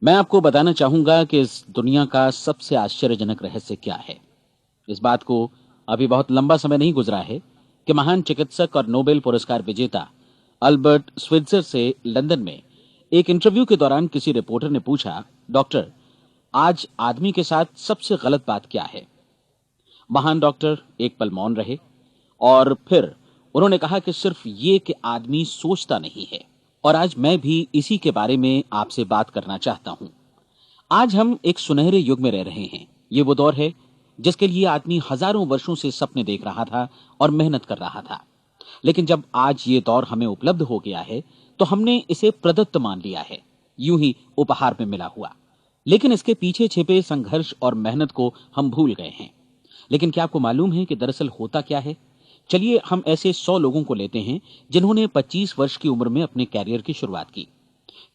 मैं आपको बताना चाहूंगा कि इस दुनिया का सबसे आश्चर्यजनक रहस्य क्या है। इस बात को अभी बहुत लंबा समय नहीं गुजरा है कि महान चिकित्सक और नोबेल पुरस्कार विजेता अल्बर्ट स्विट्जर से लंदन में एक इंटरव्यू के दौरान किसी रिपोर्टर ने पूछा, डॉक्टर, आज आदमी के साथ सबसे गलत बात क्या है? महान डॉक्टर एक पल मौन रहे और फिर उन्होंने कहा कि सिर्फ ये कि आदमी सोचता नहीं है। और आज मैं भी इसी के बारे में आपसे बात करना चाहता हूं। आज हम एक सुनहरे युग में रह रहे हैं। ये वो दौर है जिसके लिए आदमी हजारों वर्षों से सपने देख रहा था और मेहनत कर रहा था। लेकिन जब आज ये दौर हमें उपलब्ध हो गया है तो हमने इसे प्रदत्त मान लिया है, यूं ही उपहार में मिला हुआ। लेकिन इसके पीछे छिपे संघर्ष और मेहनत को हम भूल गए हैं। लेकिन क्या आपको मालूम है कि दरअसल होता क्या है? चलिए हम ऐसे 100 लोगों को लेते हैं जिन्होंने 25 वर्ष की उम्र में अपने कैरियर की शुरुआत की।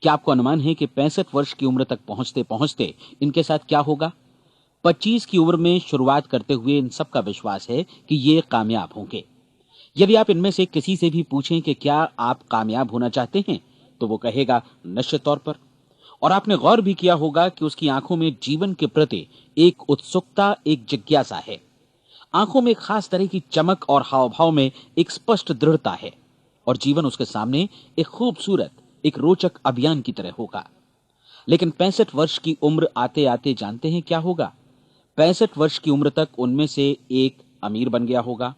क्या आपको अनुमान है कि 65 वर्ष की उम्र तक पहुंचते पहुंचते इनके साथ क्या होगा? 25 की उम्र में शुरुआत करते हुए इन सब का विश्वास है कि ये कामयाब होंगे। यदि आप इनमें से किसी से भी पूछें कि क्या आप कामयाब होना चाहते हैं, तो वो कहेगा निश्चित तौर पर। और आपने गौर भी किया होगा कि उसकी आंखों में जीवन के प्रति एक उत्सुकता, एक जिज्ञासा है। आंखों में एक खास तरह की चमक और हाव भाव में एक स्पष्ट दृढ़ता है। और जीवन उसके सामने एक खूबसूरत, एक रोचक अभियान की तरह होगा। लेकिन 65 वर्ष की उम्र आते आते जानते हैं क्या होगा? 65 वर्ष की उम्र तक उनमें से एक अमीर बन गया होगा,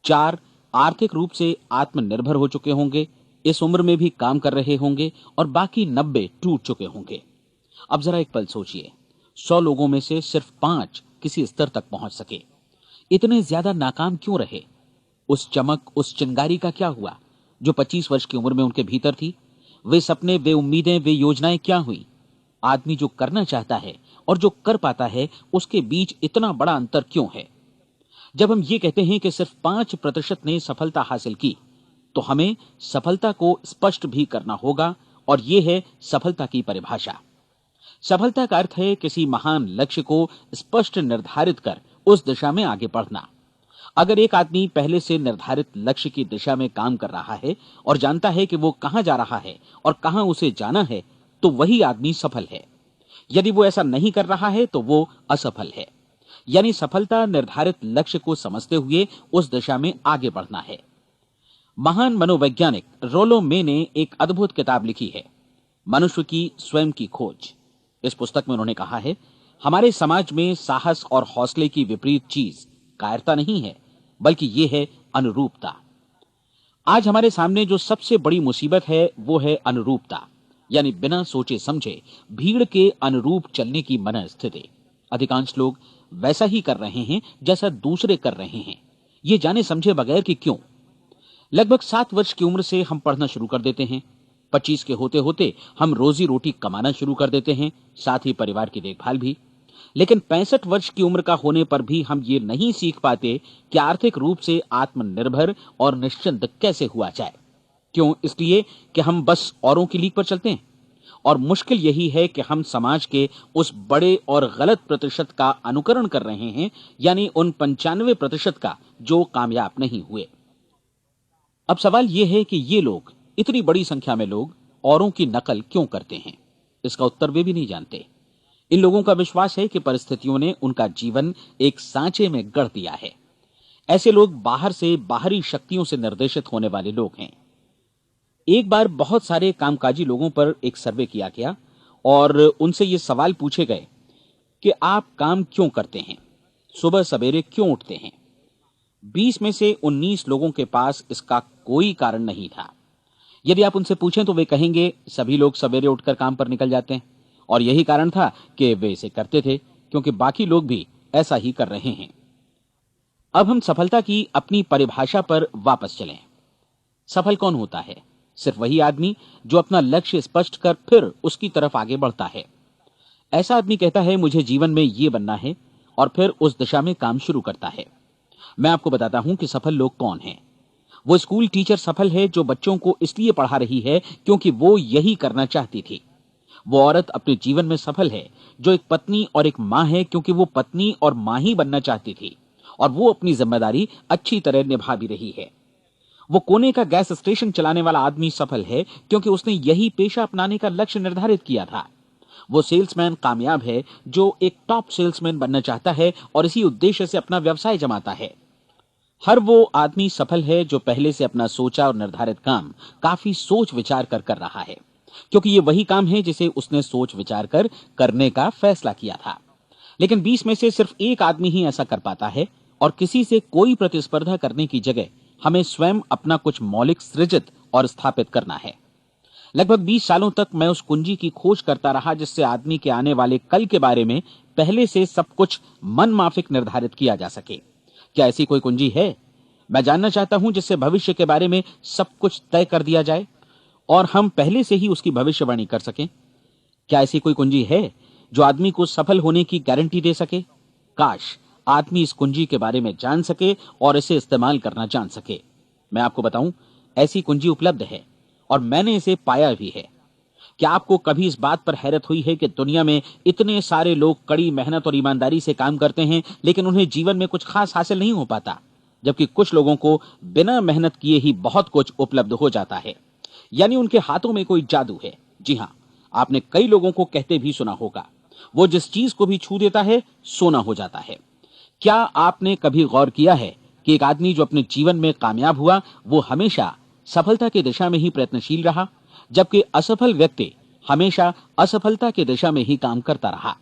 4 आर्थिक रूप से आत्मनिर्भर हो चुके होंगे, इस उम्र में भी काम कर रहे होंगे, और बाकी 90 टूट चुके होंगे। अब जरा एक पल सोचिए, 100 लोगों में से सिर्फ 5 किसी स्तर तक पहुंच सके। इतने ज्यादा नाकाम क्यों रहे? उस चमक, उस चिंगारी का क्या हुआ जो 25 वर्ष की उम्र में उनके भीतर थी? वे सपने, वे उम्मीदें, वे योजनाएं क्या हुई? आदमी जो करना चाहता है और जो कर पाता है, उसके बीच इतना बड़ा अंतर क्यों है? जब हम ये कहते हैं कि सिर्फ 5% ने सफलता हासिल की, तो हमें सफलता को स्पष्ट भी करना होगा। और यह है सफलता की परिभाषा। सफलता का अर्थ है किसी महान लक्ष्य को स्पष्ट निर्धारित कर उस दिशा में आगे बढ़ना। अगर एक आदमी पहले से निर्धारित लक्ष्य की दिशा में काम कर रहा है और जानता है कि वो कहां जा रहा है और कहां उसे जाना है, तो वही आदमी सफल है। यदि वो ऐसा नहीं कर रहा है तो वो असफल है। यानी सफलता निर्धारित लक्ष्य को समझते हुए उस दिशा में आगे बढ़ना है। महान मनोवैज्ञानिक रोलो मे ने एक अद्भुत किताब लिखी है, मनुष्य की स्वयं की खोज। इस पुस्तक में उन्होंने कहा है, हमारे समाज में साहस और हौसले की विपरीत चीज कायरता नहीं है, बल्कि यह है अनुरूपता। आज हमारे सामने जो सबसे बड़ी मुसीबत है वो है अनुरूपता, यानी बिना सोचे समझे भीड़ के अनुरूप चलने की मनस्थिति। अधिकांश लोग वैसा ही कर रहे हैं जैसा दूसरे कर रहे हैं, ये जाने समझे बगैर कि क्यों। लगभग 7 वर्ष की उम्र से हम पढ़ना शुरू कर देते हैं। 25 के होते होते हम रोजी रोटी कमाना शुरू कर देते हैं, साथ ही परिवार की देखभाल भी। लेकिन 65 वर्ष की उम्र का होने पर भी हम ये नहीं सीख पाते कि आर्थिक रूप से आत्मनिर्भर और निश्चिंत कैसे हुआ जाए। क्यों? इसलिए कि हम बस औरों की लीक पर चलते हैं। और मुश्किल यही है कि हम समाज के उस बड़े और गलत प्रतिशत का अनुकरण कर रहे हैं, यानी उन 95% का जो कामयाब नहीं हुए। अब सवाल यह है कि ये लोग, इतनी बड़ी संख्या में लोग, औरों की नकल क्यों करते हैं? इसका उत्तर वे भी नहीं जानते। इन लोगों का विश्वास है कि परिस्थितियों ने उनका जीवन एक सांचे में गढ़ दिया है। ऐसे लोग बाहर से, बाहरी शक्तियों से निर्देशित होने वाले लोग हैं। एक बार बहुत सारे कामकाजी लोगों पर एक सर्वे किया गया और उनसे ये सवाल पूछे गए कि आप काम क्यों करते हैं, सुबह सवेरे क्यों उठते हैं? 20 में से 19 लोगों के पास इसका कोई कारण नहीं था। यदि आप उनसे पूछें तो वे कहेंगे सभी लोग सवेरे उठकर काम पर निकल जाते हैं, और यही कारण था कि वे इसे करते थे क्योंकि बाकी लोग भी ऐसा ही कर रहे हैं। अब हम सफलता की अपनी परिभाषा पर वापस चलें। सफल कौन होता है? सिर्फ वही आदमी जो अपना लक्ष्य स्पष्ट कर फिर उसकी तरफ आगे बढ़ता है। ऐसा आदमी कहता है मुझे जीवन में ये बनना है, और फिर उस दिशा में काम शुरू करता है। मैं आपको बताता हूं कि सफल लोग कौन हैं। वो स्कूल टीचर सफल है जो बच्चों को इसलिए पढ़ा रही है क्योंकि वो यही करना चाहती थी। वो औरत अपने जीवन में सफल है जो एक पत्नी और एक मां है क्योंकि वो पत्नी और मां ही बनना चाहती थी, और वो अपनी जिम्मेदारी अच्छी तरह निभा भी रही है। वो कोने का गैस स्टेशन चलाने वाला आदमी सफल है क्योंकि उसने यही पेशा अपनाने का लक्ष्य निर्धारित किया था। वो सेल्समैन कामयाब है जो एक टॉप सेल्समैन बनना चाहता है और इसी उद्देश्य से अपना व्यवसाय जमाता है। हर वो आदमी सफल है जो पहले से अपना सोचा और निर्धारित काम काफी सोच विचार कर रहा है, क्योंकि ये वही काम है जिसे उसने सोच विचार कर करने का फैसला किया था। लेकिन 20 में से सिर्फ एक आदमी ही ऐसा कर पाता है, और किसी से कोई प्रतिस्पर्धा करने की जगह हमें स्वयं अपना कुछ मौलिक सृजित और स्थापित करना है। लगभग 20 सालों तक मैं उस कुंजी की खोज करता रहा जिससे आदमी के आने वाले कल के बारे में पहले से सब कुछ मन माफिक निर्धारित किया जा सके। क्या ऐसी कोई कुंजी है? मैं जानना चाहता हूं जिससे भविष्य के बारे में सब कुछ तय कर दिया जाए और हम पहले से ही उसकी भविष्यवाणी कर सकें। क्या ऐसी कोई कुंजी है जो आदमी को सफल होने की गारंटी दे सके? काश आदमी इस कुंजी के बारे में जान सके और इसे इस्तेमाल करना जान सके। मैं आपको बताऊं, ऐसी कुंजी उपलब्ध है और मैंने इसे पाया भी है। क्या आपको कभी इस बात पर हैरत हुई है कि दुनिया में इतने सारे लोग कड़ी मेहनत और ईमानदारी से काम करते हैं, लेकिन उन्हें जीवन में कुछ खास हासिल नहीं हो पाता, जबकि कुछ लोगों को बिना मेहनत किए ही बहुत कुछ उपलब्ध हो जाता है। यानी उनके हाथों में कोई जादू है। जी हां, आपने कई लोगों को कहते भी सुना होगा, वो जिस चीज को भी छू देता है सोना हो जाता है। क्या आपने कभी गौर किया है कि एक आदमी जो अपने जीवन में कामयाब हुआ वो हमेशा सफलता की दिशा में ही प्रयत्नशील रहा, जबकि असफल व्यक्ति हमेशा असफलता की दिशा में ही काम करता रहा?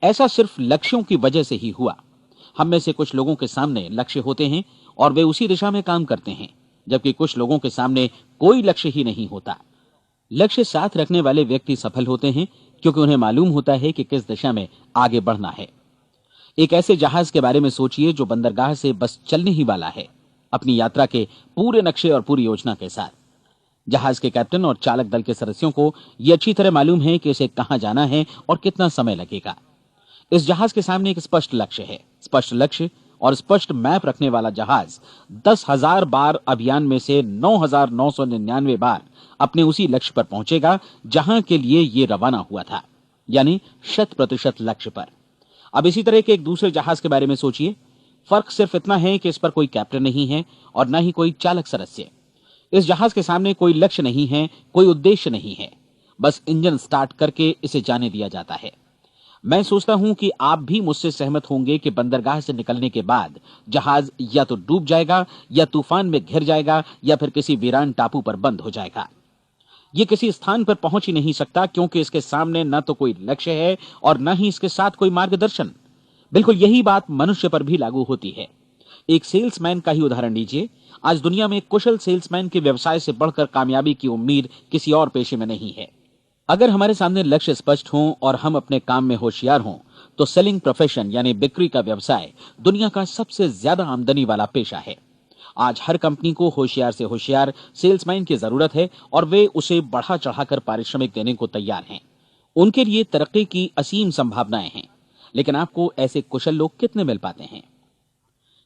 ऐसा सिर्फ लक्ष्यों की वजह से ही हुआ। हम में से कुछ लोगों के सामने लक्ष्य होते हैं और वे उसी दिशा में काम करते हैं, जबकि कुछ लोगों के सामने कोई लक्ष्य ही नहीं होता। लक्ष्य साथ रखने वाले व्यक्ति सफल होते हैं क्योंकि उन्हें मालूम होता है कि किस दिशा में आगे बढ़ना है। एक ऐसे जहाज के बारे में सोचिए जो बंदरगाह से बस चलने ही वाला है, अपनी यात्रा के पूरे नक्शे और पूरी योजना के साथ। जहाज के कैप्टन और चालक दल के सदस्यों को यह अच्छी तरह मालूम है कि इसे कहां जाना है और कितना समय लगेगा। इस जहाज के सामने एक स्पष्ट लक्ष्य है। स्पष्ट लक्ष्य और स्पष्ट मैप रखने वाला जहाज 10,000 बार अभियान में से 9,999 बार अपने उसी लक्ष्य पर पहुंचेगा जहां के लिए ये रवाना हुआ था, यानी 100% लक्ष्य पर। अब इसी तरह के एक दूसरे जहाज के बारे में सोचिए। फर्क सिर्फ इतना है कि इस पर कोई कैप्टन नहीं है और न ही कोई चालक सदस्य। इस जहाज के सामने कोई लक्ष्य नहीं है, कोई उद्देश्य नहीं है, बस इंजन स्टार्ट करके इसे जाने दिया जाता है। मैं सोचता हूं कि आप भी मुझसे सहमत होंगे कि बंदरगाह से निकलने के बाद जहाज या तो डूब जाएगा या तूफान में घिर जाएगा या फिर किसी वीरान टापू पर बंद हो जाएगा। ये किसी स्थान पर पहुंच ही नहीं सकता क्योंकि इसके सामने न तो कोई लक्ष्य है और न ही इसके साथ कोई मार्गदर्शन। बिल्कुल यही बात मनुष्य पर भी लागू होती है। एक सेल्समैन का ही उदाहरण लीजिए। आज दुनिया में कुशल सेल्समैन के व्यवसाय से बढ़कर कामयाबी की उम्मीद किसी और पेशे में नहीं है। अगर हमारे सामने लक्ष्य स्पष्ट हों और हम अपने काम में होशियार हों तो सेलिंग प्रोफेशन यानी बिक्री का व्यवसाय दुनिया का सबसे ज्यादा आमदनी वाला पेशा है। आज हर कंपनी को होशियार से होशियार सेल्समैन की जरूरत है और वे उसे बढ़ा चढ़ाकर पारिश्रमिक देने को तैयार हैं। उनके लिए तरक्की की असीम संभावनाएं हैं, लेकिन आपको ऐसे कुशल लोग कितने मिल पाते हैं?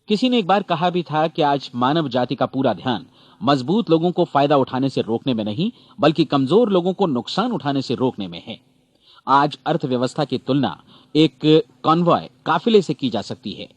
किसी ने एक बार कहा भी था कि आज मानव जाति का पूरा ध्यान मजबूत लोगों को फायदा उठाने से रोकने में नहीं, बल्कि कमजोर लोगों को नुकसान उठाने से रोकने में है। आज अर्थव्यवस्था की तुलना एक कॉन्वॉय काफिले से की जा सकती है।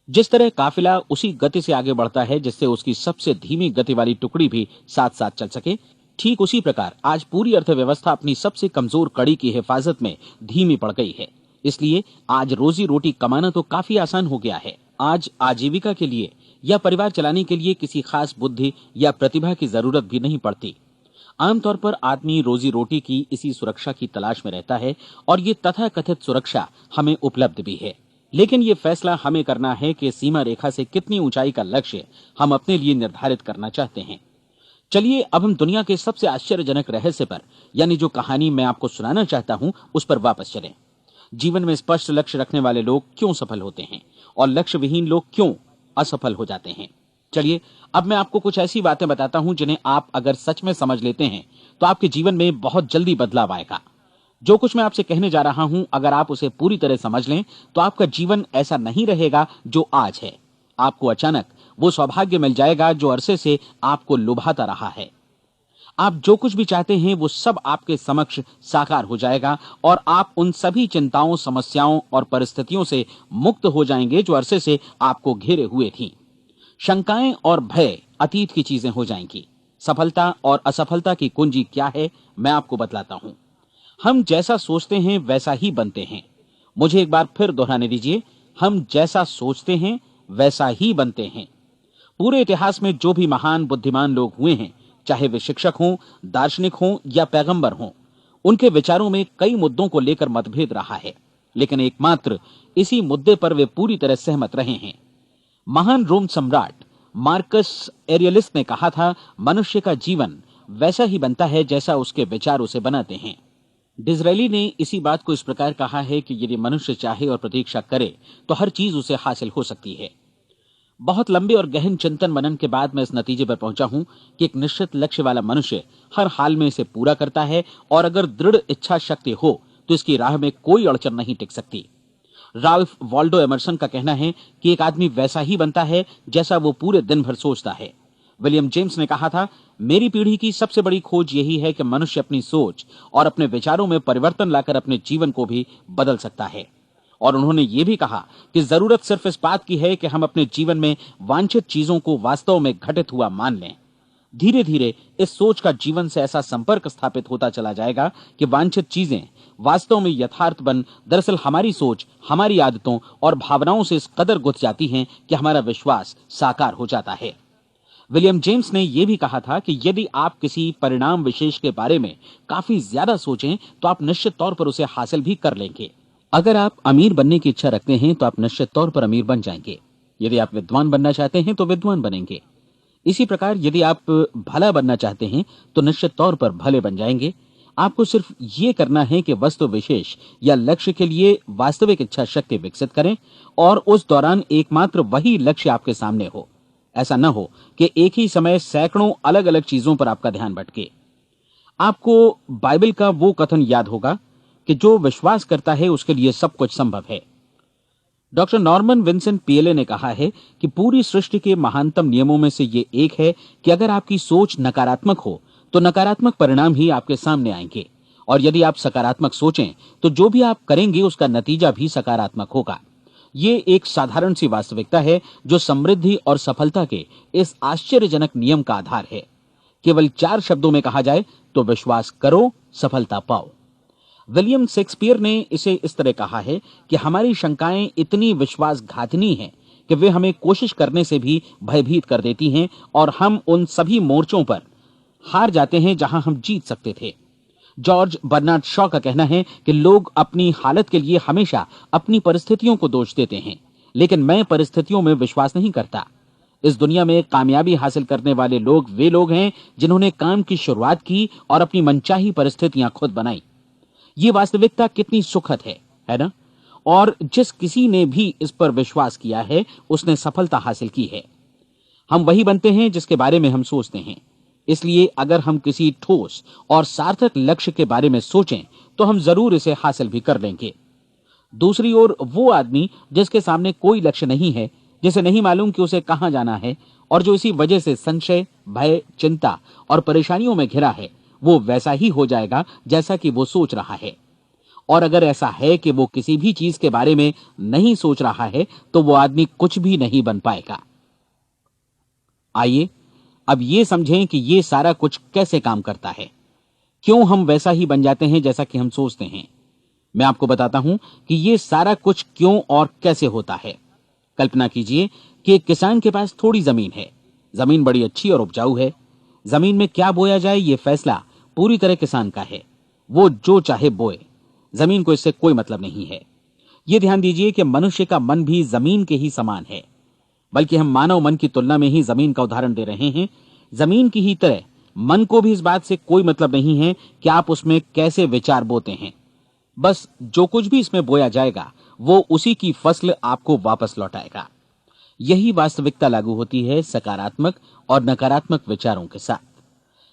जिस तरह काफिला उसी गति से आगे बढ़ता है जिससे उसकी सबसे धीमी गति वाली टुकड़ी भी साथ साथ चल सके, ठीक उसी प्रकार आज पूरी अर्थव्यवस्था अपनी सबसे कमजोर कड़ी की हिफाजत में धीमी पड़ गई है। इसलिए आज रोजी रोटी कमाना तो काफी आसान हो गया है। आज आजीविका के लिए या परिवार चलाने के लिए किसी खास बुद्धि या प्रतिभा की जरूरत भी नहीं पड़ती। आमतौर पर आदमी रोजी रोटी की इसी सुरक्षा की तलाश में रहता है और ये तथाकथित सुरक्षा हमें उपलब्ध भी है। लेकिन ये फैसला हमें करना है कि सीमा रेखा से कितनी ऊंचाई का लक्ष्य हम अपने लिए निर्धारित करना चाहते हैं। चलिए अब हम दुनिया के सबसे आश्चर्यजनक रहस्य पर, यानी जो कहानी मैं आपको सुनाना चाहता हूं, उस पर वापस चलें। जीवन में स्पष्ट लक्ष्य रखने वाले लोग क्यों सफल होते हैं और लक्ष्य विहीन लोग क्यों असफल हो जाते हैं? चलिए अब मैं आपको कुछ ऐसी बातें बताता हूं जिन्हें आप अगर सच में समझ लेते हैं तो आपके जीवन में बहुत जल्दी बदलाव आएगा। जो कुछ मैं आपसे कहने जा रहा हूं, अगर आप उसे पूरी तरह समझ लें तो आपका जीवन ऐसा नहीं रहेगा जो आज है। आपको अचानक वो सौभाग्य मिल जाएगा जो अरसे से आपको लुभाता रहा है। आप जो कुछ भी चाहते हैं वो सब आपके समक्ष साकार हो जाएगा और आप उन सभी चिंताओं, समस्याओं और परिस्थितियों से मुक्त हो जाएंगे जो अरसे से आपको घेरे हुए थी। शंकाएं और भय अतीत की चीजें हो जाएंगी। सफलता और असफलता की कुंजी क्या है, मैं आपको बतलाता हूं। हम जैसा सोचते हैं वैसा ही बनते हैं। मुझे एक बार फिर दोहराने दीजिए, हम जैसा सोचते हैं वैसा ही बनते हैं। पूरे इतिहास में जो भी महान बुद्धिमान लोग हुए हैं, चाहे वे शिक्षक हों, दार्शनिक हों या पैगंबर हों, उनके विचारों में कई मुद्दों को लेकर मतभेद रहा है, लेकिन एकमात्र इसी मुद्दे पर वे पूरी तरह सहमत रहे हैं। महान रोम सम्राट मार्कस एरियलिस ने कहा था, मनुष्य का जीवन वैसा ही बनता है जैसा उसके विचार उसे बनाते हैं। डिज़रायली ने इसी बात को इस प्रकार कहा है कि यदि मनुष्य चाहे और प्रतीक्षा करे तो हर चीज उसे हासिल हो सकती है। बहुत लंबे और गहन चिंतन मनन के बाद मैं इस नतीजे पर पहुंचा हूं कि एक निश्चित लक्ष्य वाला मनुष्य हर हाल में इसे पूरा करता है, और अगर दृढ़ इच्छा शक्ति हो तो इसकी राह में कोई अड़चन नहीं टिक सकती। राल्फ वॉल्डो एमर्सन का कहना है कि एक आदमी वैसा ही बनता है जैसा वो पूरे दिन भर सोचता है। विलियम जेम्स ने कहा था, मेरी पीढ़ी की सबसे बड़ी खोज यही है कि मनुष्य अपनी सोच और अपने विचारों में परिवर्तन लाकर अपने जीवन को भी बदल सकता है। और उन्होंने ये भी कहा कि जरूरत सिर्फ इस बात की है कि हम अपने जीवन में वांछित चीजों को वास्तव में घटित हुआ मान लें। धीरे धीरे इस सोच का जीवन से ऐसा संपर्क स्थापित होता चला जाएगा कि वांछित चीजें वास्तव में यथार्थ बन दरअसल हमारी सोच, हमारी आदतों और भावनाओं से इस कदर गुथ जाती हैं कि हमारा विश्वास साकार हो जाता है। विलियम जेम्स ने यह भी कहा था कि यदि आप किसी परिणाम विशेष के बारे में काफी ज्यादा सोचें तो आप निश्चित तौर पर उसे हासिल भी कर लेंगे। अगर आप अमीर बनने की इच्छा रखते हैं तो आप निश्चित तौर पर अमीर बन जाएंगे। यदि आप विद्वान बनना चाहते हैं तो विद्वान बनेंगे। इसी प्रकार यदि आप भला बनना चाहते हैं तो निश्चित तौर पर भले बन जाएंगे। आपको सिर्फ ये करना है कि वस्तु विशेष या लक्ष्य के लिए वास्तविक इच्छा शक्ति विकसित करें, और उस दौरान एकमात्र वही लक्ष्य आपके सामने हो। ऐसा न हो कि एक ही समय सैकड़ों अलग अलग चीजों पर आपका ध्यान भटके। आपको बाइबल का वो कथन याद होगा कि जो विश्वास करता है उसके लिए सब कुछ संभव है। डॉक्टर नॉर्मन विंसेंट पीएले ने कहा है कि पूरी सृष्टि के महानतम नियमों में से ये एक है कि अगर आपकी सोच नकारात्मक हो तो नकारात्मक परिणाम ही आपके सामने आएंगे, और यदि आप सकारात्मक सोचें तो जो भी आप करेंगे उसका नतीजा भी सकारात्मक होगा। ये एक साधारण सी वास्तविकता है जो समृद्धि और सफलता के इस आश्चर्यजनक नियम का आधार है। केवल 4 शब्दों में कहा जाए तो विश्वास करो, सफलता पाओ। विलियम शेक्सपियर ने इसे इस तरह कहा है कि हमारी शंकाएं इतनी विश्वासघातिनी हैं कि वे हमें कोशिश करने से भी भयभीत कर देती हैं, और हम उन सभी मोर्चों पर हार जाते हैं जहां हम जीत सकते थे। जॉर्ज बर्नार्ड शॉ का कहना है कि लोग अपनी हालत के लिए हमेशा अपनी परिस्थितियों को दोष देते हैं, लेकिन मैं परिस्थितियों में विश्वास नहीं करता। इस दुनिया में कामयाबी हासिल करने वाले लोग वे लोग हैं जिन्होंने काम की शुरुआत की और अपनी मनचाही परिस्थितियां खुद बनाई। ये वास्तविकता कितनी सुखद है ना? और जिस किसी ने भी इस पर विश्वास किया है उसने सफलता हासिल की है। हम वही बनते हैं जिसके बारे में हम सोचते हैं। इसलिए अगर हम किसी ठोस और सार्थक लक्ष्य के बारे में सोचें तो हम जरूर इसे हासिल भी कर लेंगे। दूसरी ओर वो आदमी जिसके सामने कोई लक्ष्य नहीं है, जिसे नहीं मालूम कि उसे कहां जाना है, और जो इसी वजह से संशय, भय, चिंता और परेशानियों में घिरा है, वो वैसा ही हो जाएगा जैसा कि वो सोच रहा है। और अगर ऐसा है कि वो किसी भी चीज के बारे में नहीं सोच रहा है तो वो आदमी कुछ भी नहीं बन पाएगा। आइए अब ये समझें कि ये सारा कुछ कैसे काम करता है, क्यों हम वैसा ही बन जाते हैं जैसा कि हम सोचते हैं। मैं आपको बताता हूं कि ये सारा कुछ क्यों और कैसे होता है। कल्पना कीजिए कि एक किसान के पास थोड़ी जमीन है। जमीन बड़ी अच्छी और उपजाऊ है। जमीन में क्या बोया जाए ये फैसला पूरी तरह किसान का है। वो जो चाहे बोए, जमीन को इससे कोई मतलब नहीं है। ये ध्यान दीजिए कि मनुष्य का मन भी जमीन के ही समान है, बल्कि हम मानव मन की तुलना में ही जमीन का उदाहरण दे रहे हैं। जमीन की ही तरह मन को भी इस बात से कोई मतलब नहीं है कि आप उसमें कैसे विचार बोते हैं। बस जो कुछ भी इसमें बोया जाएगा वो उसी की फसल आपको वापस लौटाएगा। यही वास्तविकता लागू होती है सकारात्मक और नकारात्मक विचारों के साथ।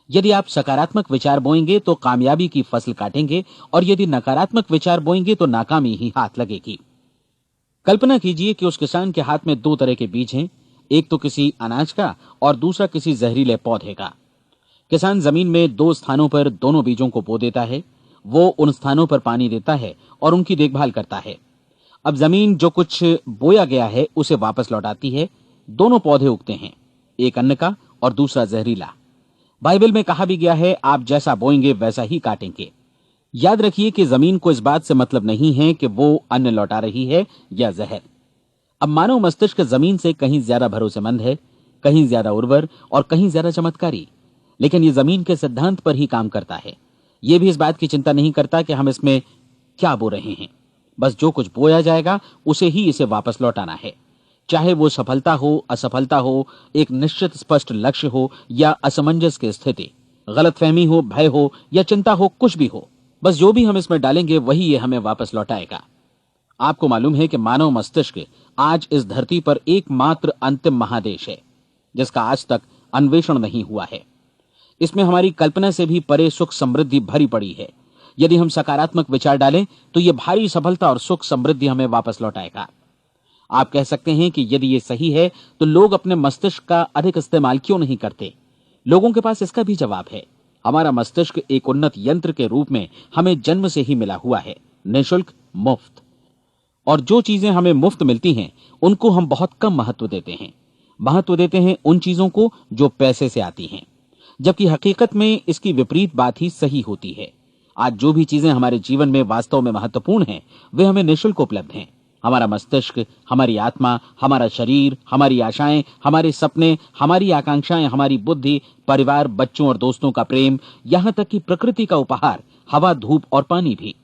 यदि आप सकारात्मक विचार बोएंगे तो कामयाबी की फसल काटेंगे, और यदि नकारात्मक विचार बोएंगे तो नाकामी ही हाथ लगेगी। कल्पना कीजिए कि उस किसान के हाथ में 2 तरह के बीज हैं, एक तो किसी अनाज का और दूसरा किसी जहरीले पौधे का। किसान जमीन में 2 स्थानों पर दोनों बीजों को बो देता है। वो उन स्थानों पर पानी देता है और उनकी देखभाल करता है। अब जमीन जो कुछ बोया गया है उसे वापस लौटाती है। दोनों पौधे उगते हैं, एक अन्न का और दूसरा जहरीला। बाइबल में कहा भी गया है, आप जैसा बोएंगे वैसा ही काटेंगे। याद रखिए कि जमीन को इस बात से मतलब नहीं है कि वो अन्न लौटा रही है या जहर। अब मानव मस्तिष्क जमीन से कहीं ज्यादा भरोसेमंद है, कहीं ज्यादा उर्वर और कहीं ज्यादा चमत्कारी, लेकिन ये जमीन के सिद्धांत पर ही काम करता है। ये भी इस बात की चिंता नहीं करता कि हम इसमें क्या बो रहे हैं। बस जो कुछ बोया जाएगा उसे ही इसे वापस लौटाना है, चाहे वो सफलता हो, असफलता हो, एक निश्चित स्पष्ट लक्ष्य हो या असमंजस की स्थिति, गलतफहमी हो, भय हो या चिंता हो, कुछ भी हो। बस जो भी हम इसमें डालेंगे वही ये हमें वापस लौटाएगा। आपको मालूम है कि मानव मस्तिष्क आज इस धरती पर एकमात्र अंतिम महादेश है जिसका आज तक अन्वेषण नहीं हुआ है। इसमें हमारी कल्पना से भी परे सुख समृद्धि भरी पड़ी है। यदि हम सकारात्मक विचार डालें तो यह भारी सफलता और सुख समृद्धि हमें वापस लौटाएगा। आप कह सकते हैं कि यदि ये सही है तो लोग अपने मस्तिष्क का अधिक इस्तेमाल क्यों नहीं करते? लोगों के पास इसका भी जवाब है। हमारा मस्तिष्क एक उन्नत यंत्र के रूप में हमें जन्म से ही मिला हुआ है, निःशुल्क, मुफ्त। और जो चीजें हमें मुफ्त मिलती हैं उनको हम बहुत कम महत्व देते हैं। महत्व देते हैं उन चीजों को जो पैसे से आती हैं, जबकि हकीकत में इसकी विपरीत बात ही सही होती है। आज जो भी चीजें हमारे जीवन में वास्तव में महत्वपूर्ण हैं वे हमें निःशुल्क उपलब्ध हैं। हमारा मस्तिष्क, हमारी आत्मा, हमारा शरीर, हमारी आशाएं, हमारे सपने, हमारी आकांक्षाएं, हमारी बुद्धि, परिवार, बच्चों और दोस्तों का प्रेम, यहां तक कि प्रकृति का उपहार, हवा, धूप और पानी भी।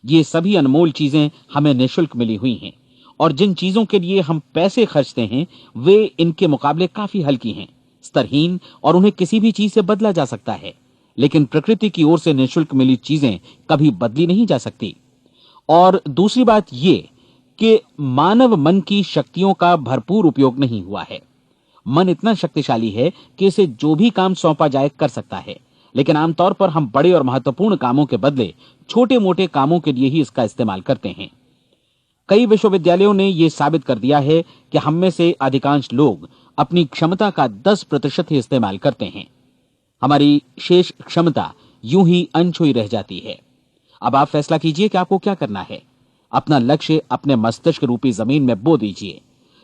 ये सभी अनमोल चीजें हमें निःशुल्क मिली हुई हैं, और जिन चीजों के लिए हम पैसे खर्चते हैं वे इनके मुकाबले काफी हल्की हैं, स्तरहीन, और उन्हें किसी भी चीज से बदला जा सकता है। लेकिन प्रकृति की ओर से निःशुल्क मिली चीजें कभी बदली नहीं जा सकती। और दूसरी बात ये कि मानव मन की शक्तियों का भरपूर उपयोग नहीं हुआ है। मन इतना शक्तिशाली है कि इसे जो भी काम सौंपा जाए कर सकता है, लेकिन आमतौर पर हम बड़े और महत्वपूर्ण कामों के बदले छोटे मोटे कामों के लिए ही इसका इस्तेमाल करते हैं। कई विश्वविद्यालयों ने यह साबित कर दिया है कि हम में से अधिकांश लोग अपनी क्षमता का 10% ही इस्तेमाल करते हैं। हमारी शेष क्षमता यूं ही अनछुई रह जाती है। अब आप फैसला कीजिए कि आपको क्या करना है। अपना लक्ष्य अपने मस्तिष्क रूपी जमीन में बो दीजिए।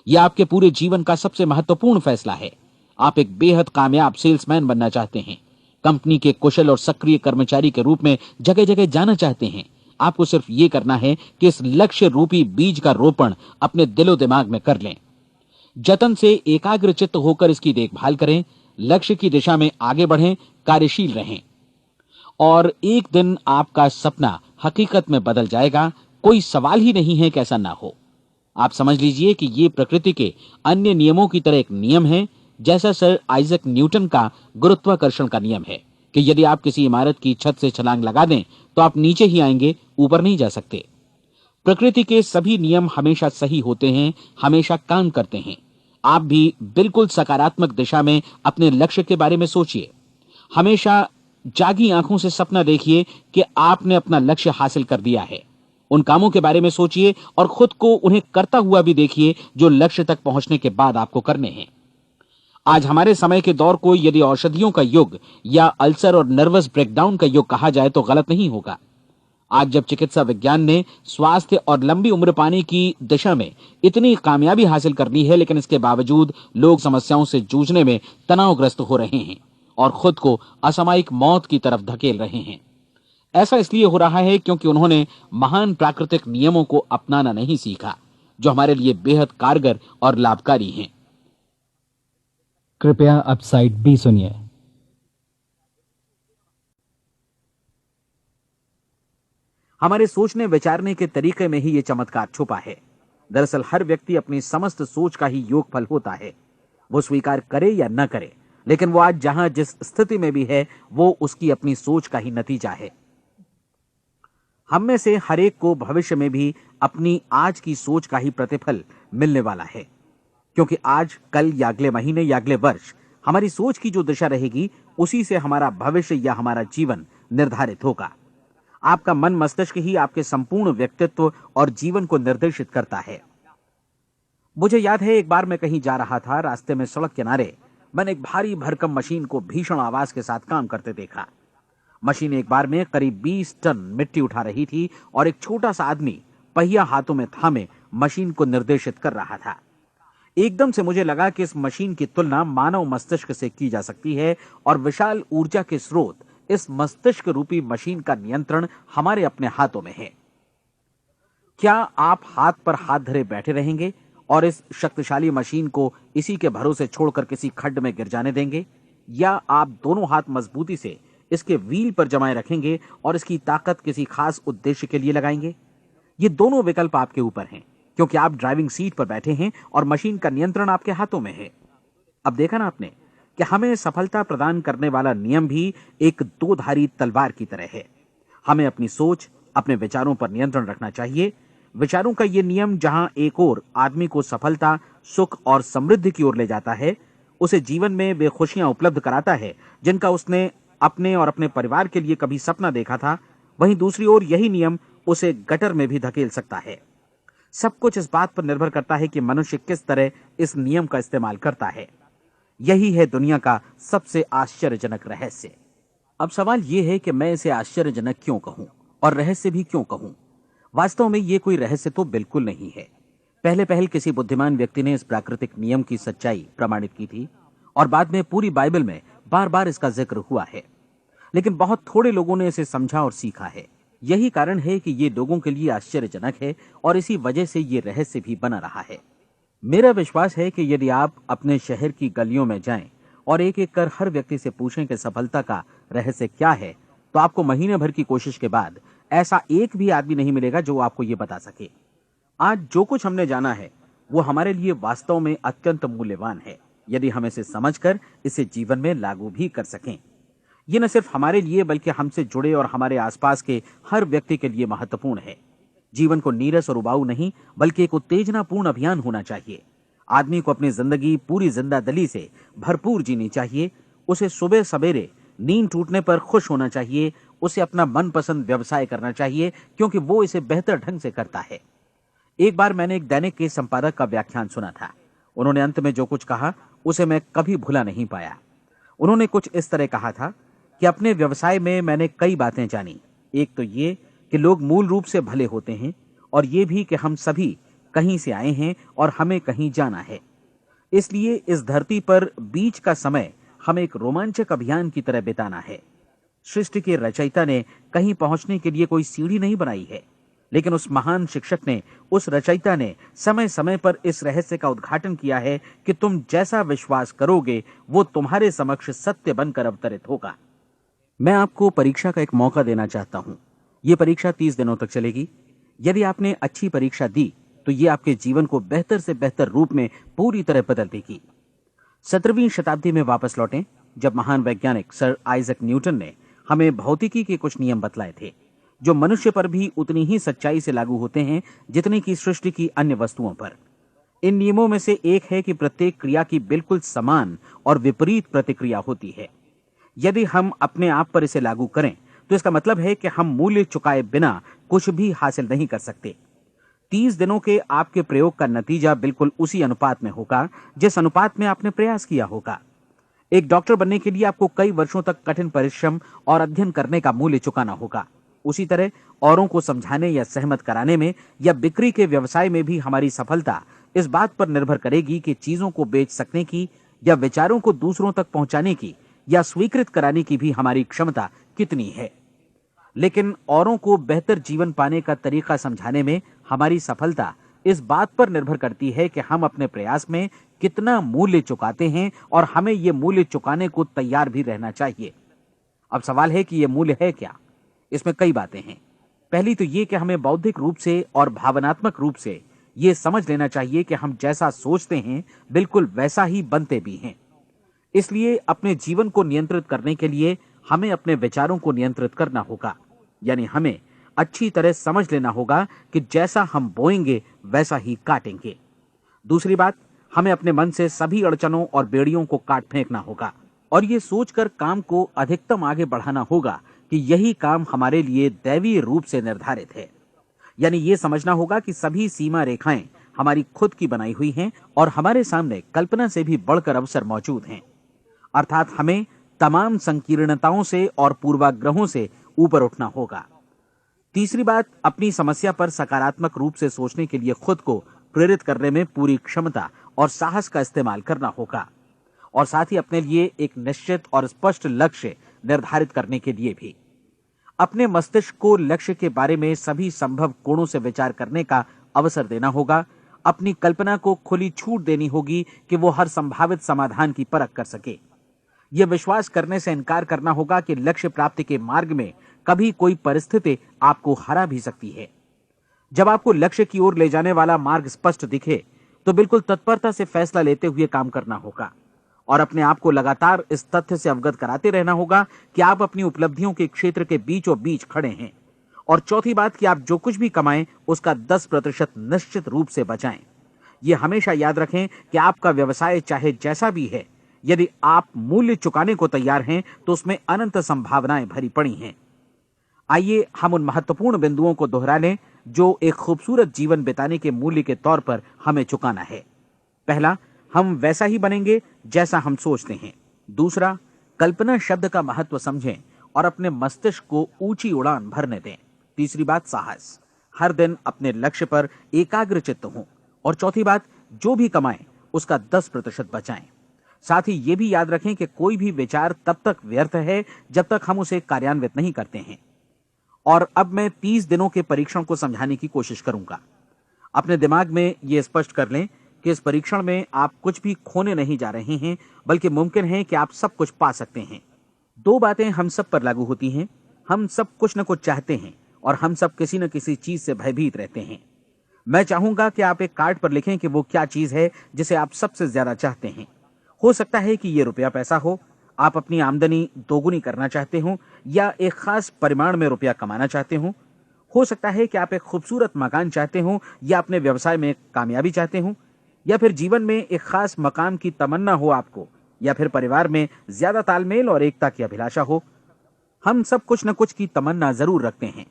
यह आपके पूरे जीवन का सबसे महत्वपूर्ण फैसला है। आप एक बेहद कामयाब सेल्समैन बनना चाहते हैं, कंपनी के कुशल और सक्रिय कर्मचारी के रूप में जगह जगह जाना चाहते हैं। आपको सिर्फ ये करना है कि इस लक्ष्य रूपी बीज का रोपण अपने दिलो दिमाग में कर लें। जतन से एकाग्रचित्त होकर इसकी देखभाल करें, लक्ष्य की दिशा में आगे बढ़ें, कार्यशील रहें, और एक दिन आपका सपना हकीकत में बदल जाएगा। कोई सवाल ही नहीं है कि ऐसा ना हो। आप समझ लीजिए कि ये प्रकृति के अन्य नियमों की तरह एक नियम है, जैसा सर आइजक न्यूटन का गुरुत्वाकर्षण का नियम है कि यदि आप किसी इमारत की छत से छलांग लगा दें तो आप नीचे ही आएंगे, ऊपर नहीं जा सकते। प्रकृति के सभी नियम हमेशा सही होते हैं, हमेशा काम करते हैं। आप भी बिल्कुल सकारात्मक दिशा में अपने लक्ष्य के बारे में सोचिए। हमेशा जागी आंखों से सपना देखिए कि आपने अपना लक्ष्य हासिल कर दिया है। उन कामों के बारे में सोचिए और खुद को उन्हें करता हुआ भी देखिए जो लक्ष्य तक पहुंचने के बाद आपको करने हैं। आज हमारे समय के दौर को यदि औषधियों का युग या अल्सर और नर्वस ब्रेकडाउन का युग कहा जाए तो गलत नहीं होगा। आज जब चिकित्सा विज्ञान ने स्वास्थ्य और लंबी उम्र पाने की दिशा में इतनी कामयाबी हासिल कर ली है, लेकिन इसके बावजूद लोग समस्याओं से जूझने में तनावग्रस्त हो रहे हैं और खुद को असामयिक मौत की तरफ धकेल रहे हैं। ऐसा इसलिए हो रहा है क्योंकि उन्होंने महान प्राकृतिक नियमों को अपनाना नहीं सीखा, जो हमारे लिए बेहद कारगर और लाभकारी हैं। कृपया अब साइड बी सुनिए। हमारे सोचने विचारने के तरीके में ही ये चमत्कार छुपा है। दरअसल हर व्यक्ति अपनी समस्त सोच का ही योगफल होता है, वो स्वीकार करे या न करे, लेकिन वो आज जहां जिस स्थिति में भी है वो उसकी अपनी सोच का ही नतीजा है। हम में से हर एक को भविष्य में भी अपनी आज की सोच का ही प्रतिफल मिलने वाला है, क्योंकि आज, कल या अगले महीने या अगले वर्ष हमारी सोच की जो दिशा रहेगी उसी से हमारा भविष्य या हमारा जीवन निर्धारित होगा। आपका मन मस्तिष्क ही आपके संपूर्ण व्यक्तित्व और जीवन को निर्देशित करता है। मुझे याद है एक बार मैं कहीं जा रहा था, रास्ते में सड़क किनारे मैंने एक भारी भरकम मशीन को भीषण आवाज के साथ काम करते देखा। मशीन एक बार में करीब 20 टन मिट्टी उठा रही थी और एक छोटा सा आदमी पहिया हाथों में थामे मशीन को निर्देशित कर रहा था। एकदम से मुझे लगा कि इस मशीन की तुलना मानव मस्तिष्क से की जा सकती है और विशाल ऊर्जा के स्रोत इस मस्तिष्क रूपी मशीन का नियंत्रण हमारे अपने हाथों में है। क्या आप हाथ पर हाथ धरे बैठे रहेंगे और इस शक्तिशाली मशीन को इसी के भरोसे छोड़कर किसी खड्ड में गिर जाने देंगे, या आप दोनों हाथ मजबूती से इसके व्हील पर जमाए रखेंगे और इसकी ताकत किसी खास उद्देश्य के लिए लगाएंगे? ये दोनों विकल्प आपके ऊपर हैं, क्योंकि आप ड्राइविंग सीट पर बैठे हैं और मशीन का नियंत्रण आपके हाथों में है। अब देखा ना आपने कि हमें सफलता प्रदान करने वाला नियम भी एक दो धारी तलवार की तरह है। हमें अपनी सोच, अपने विचारों पर नियंत्रण रखना चाहिए। विचारों का यह नियम जहां एक ओर आदमी को सफलता, सुख और समृद्धि की ओर ले जाता है, उसे जीवन में वे खुशियां उपलब्ध कराता है जिनका उसने अपने और अपने परिवार के लिए कभी सपना देखा था, वहीं दूसरी ओर यही नियम उसे गटर में भी धकेल सकता है। सब कुछ इस बात पर निर्भर करता है कि मनुष्य किस तरह इस नियम का इस्तेमाल करता है। यही है दुनिया का सबसे आश्चर्यजनक रहस्य। अब सवाल यह है कि मैं इसे आश्चर्यजनक क्यों कहूं और रहस्य भी क्यों कहूं? वास्तव में यह कोई रहस्य तो बिल्कुल नहीं है। पहले पहल किसी बुद्धिमान व्यक्ति ने इस प्राकृतिक नियम की सच्चाई प्रमाणित की थी और बाद में पूरी बाइबल में बार बार इसका जिक्र हुआ है, लेकिन बहुत थोड़े लोगों ने इसे समझा और सीखा है। यही कारण है कि ये लोगों के लिए आश्चर्यजनक है और इसी वजह से ये रहस्य भी बना रहा है। मेरा विश्वास है कि यदि आप अपने शहर की गलियों में जाएं और एक एक कर हर व्यक्ति से पूछें कि सफलता का रहस्य क्या है, तो आपको महीने भर की कोशिश के बाद ऐसा एक भी आदमी नहीं मिलेगा जो आपको ये बता सके। आज जो कुछ हमने जाना है वो हमारे लिए वास्तव में अत्यंत मूल्यवान है, यदि हम इसे समझकर इसे जीवन में लागू भी कर सकें। ये न सिर्फ हमारे लिए बल्कि हमसे जुड़े और हमारे आसपास के हर व्यक्ति के लिए महत्वपूर्ण है। जीवन को नीरस और उबाऊ नहीं बल्कि एक उत्तेजनापूर्ण अभियान होना चाहिए। आदमी को अपनी जिंदगी पूरी जिंदादिली से भरपूर जीनी चाहिए। उसे सुबह सवेरे नींद टूटने पर खुश होना चाहिए। उसे अपना मनपसंद व्यवसाय करना चाहिए क्योंकि वो इसे बेहतर ढंग से करता है। एक बार मैंने एक दैनिक के संपादक का व्याख्यान सुना था। उन्होंने अंत में जो कुछ कहा उसे मैं कभी भुला नहीं पाया। उन्होंने कुछ इस तरह कहा था कि अपने व्यवसाय में मैंने कई बातें जानी। एक तो ये कि लोग मूल रूप से भले होते हैं और ये भी कि हम सभी कहीं से आए हैं और हमें कहीं जाना है। इसलिए इस धरती पर बीच का समय हमें एक रोमांचक अभियान की तरह बिताना है। सृष्टि के रचयिता ने कहीं पहुंचने के लिए कोई सीढ़ी नहीं बनाई है, लेकिन उस महान शिक्षक ने, उस रचयिता ने समय समय पर इस रहस्य का उद्घाटन किया है कि तुम जैसा विश्वास करोगे वो तुम्हारे समक्ष सत्य बनकर अवतरित होगा। मैं आपको परीक्षा का एक मौका देना चाहता हूं। यह परीक्षा 30 दिनों तक चलेगी। यदि आपने अच्छी परीक्षा दी तो यह आपके जीवन को बेहतर से बेहतर रूप में पूरी तरह बदल देगी। 17वीं शताब्दी में वापस लौटें, जब महान वैज्ञानिक सर आइजैक न्यूटन ने हमें भौतिकी के कुछ नियम बतलाए थे, जो मनुष्य पर भी उतनी ही सच्चाई से लागू होते हैं जितनी की सृष्टि की अन्य वस्तुओं पर। इन नियमों में से एक है कि प्रत्येक क्रिया की बिल्कुल समान और विपरीत प्रतिक्रिया होती है। यदि हम अपने आप पर इसे लागू करें तो इसका मतलब है कि हम मूल्य चुकाए बिना कुछ भी हासिल नहीं कर सकते। 30 दिनों के आपके प्रयोग का नतीजा बिल्कुल उसी अनुपात में होगा जिस अनुपात में आपने प्रयास किया होगा। एक डॉक्टर बनने के लिए आपको कई वर्षों तक कठिन परिश्रम और अध्ययन करने का मूल्य चुकाना होगा। उसी तरह औरों को समझाने या सहमत कराने में या बिक्री के व्यवसाय में भी हमारी सफलता इस बात पर निर्भर करेगी कि चीजों को बेच सकने की या विचारों को दूसरों तक पहुंचाने की या स्वीकृत कराने की भी हमारी क्षमता कितनी है। लेकिन औरों को बेहतर जीवन पाने का तरीका समझाने में हमारी सफलता इस बात पर निर्भर करती है कि हम अपने प्रयास में कितना मूल्य चुकाते हैं और हमें यह मूल्य चुकाने को तैयार भी रहना चाहिए। अब सवाल है कि यह मूल्य है क्या? इसमें कई बातें हैं। पहली तो यह कि हमें बौद्धिक रूप से और भावनात्मक रूप से यह समझ लेना चाहिए कि हम जैसा सोचते हैं बिल्कुल वैसा ही बनते भी हैं। इसलिए अपने जीवन को नियंत्रित करने के लिए हमें अपने विचारों को नियंत्रित करना होगा। यानी हमें अच्छी तरह समझ लेना होगा कि जैसा हम बोएंगे वैसा ही काटेंगे। दूसरी बात, हमें अपने मन से सभी अड़चनों और बेड़ियों को काट फेंकना होगा और ये सोचकर काम को अधिकतम आगे बढ़ाना होगा कि यही काम हमारे लिए दैवीय रूप से निर्धारित है। यानी ये समझना होगा कि सभी सीमा रेखाएं हमारी खुद की बनाई हुई हैं और हमारे सामने कल्पना से भी बढ़कर अवसर मौजूद हैं। अर्थात हमें तमाम संकीर्णताओं से और पूर्वाग्रहों से ऊपर उठना होगा। तीसरी बात, अपनी समस्या पर सकारात्मक रूप से सोचने के लिए खुद को प्रेरित करने में पूरी क्षमता और साहस का इस्तेमाल करना होगा और साथ ही अपने लिए एक निश्चित और स्पष्ट लक्ष्य निर्धारित करने के लिए भी। अपने मस्तिष्क को लक्ष्य के बारे में सभी संभव कोणों से विचार करने का अवसर देना होगा। अपनी कल्पना को खुली छूट देनी होगी कि वो हर संभावित समाधान की परख कर सके। यह विश्वास करने से इनकार करना होगा कि लक्ष्य प्राप्ति के मार्ग में कभी कोई परिस्थिति आपको हरा भी सकती है। जब आपको लक्ष्य की ओर ले जाने वाला मार्ग स्पष्ट दिखे तो बिल्कुल तत्परता से फैसला लेते हुए काम करना होगा और अपने आप को लगातार इस तथ्य से अवगत कराते रहना होगा कि आप अपनी उपलब्धियों के क्षेत्र के बीचों बीच खड़े हैं। और चौथी बात कि आप जो कुछ भी कमाएं उसका 10% निश्चित रूप से बचाएं। यह हमेशा याद रखें कि आपका व्यवसाय चाहे जैसा भी है, यदि आप मूल्य चुकाने को तैयार हैं तो उसमें अनंत संभावनाएं भरी पड़ी हैं। आइए हम उन महत्वपूर्ण बिंदुओं को दोहरा लें जो एक खूबसूरत जीवन बिताने के मूल्य के तौर पर हमें चुकाना है। पहला, हम वैसा ही बनेंगे जैसा हम सोचते हैं। दूसरा, कल्पना शब्द का महत्व समझें और अपने मस्तिष्क को ऊंची उड़ान भरने दें। तीसरी बात, साहस, हर दिन अपने लक्ष्य पर एकाग्र चित्त हों। और चौथी बात, जो भी कमाएं उसका 10% बचाएं। साथ ही ये भी याद रखें कि कोई भी विचार तब तक व्यर्थ है जब तक हम उसे कार्यान्वित नहीं करते हैं। और अब मैं 30 दिनों के परीक्षण को समझाने की कोशिश करूंगा। अपने दिमाग में यह स्पष्ट कर लें कि इस परीक्षण में आप कुछ भी खोने नहीं जा रहे हैं, बल्कि मुमकिन है कि आप सब कुछ पा सकते हैं। 2 बातें हम सब पर लागू होती हैं। हम सब कुछ न कुछ चाहते हैं और हम सब किसी न किसी चीज से भयभीत रहते हैं। मैं चाहूंगा कि आप एक कार्ड पर लिखें कि वो क्या चीज है जिसे आप सबसे ज्यादा चाहते हैं। हो सकता है कि ये रुपया पैसा हो, आप अपनी आमदनी दोगुनी करना चाहते हो, या एक खास परिमाण में रुपया कमाना चाहते हो सकता है कि आप एक खूबसूरत मकान चाहते हो, या अपने व्यवसाय में कामयाबी चाहते हो, या फिर जीवन में एक खास मकाम की तमन्ना हो आपको, या फिर परिवार में ज्यादा तालमेल और एकता की अभिलाषा हो। हम सब कुछ न कुछ की तमन्ना जरूर रखते हैं।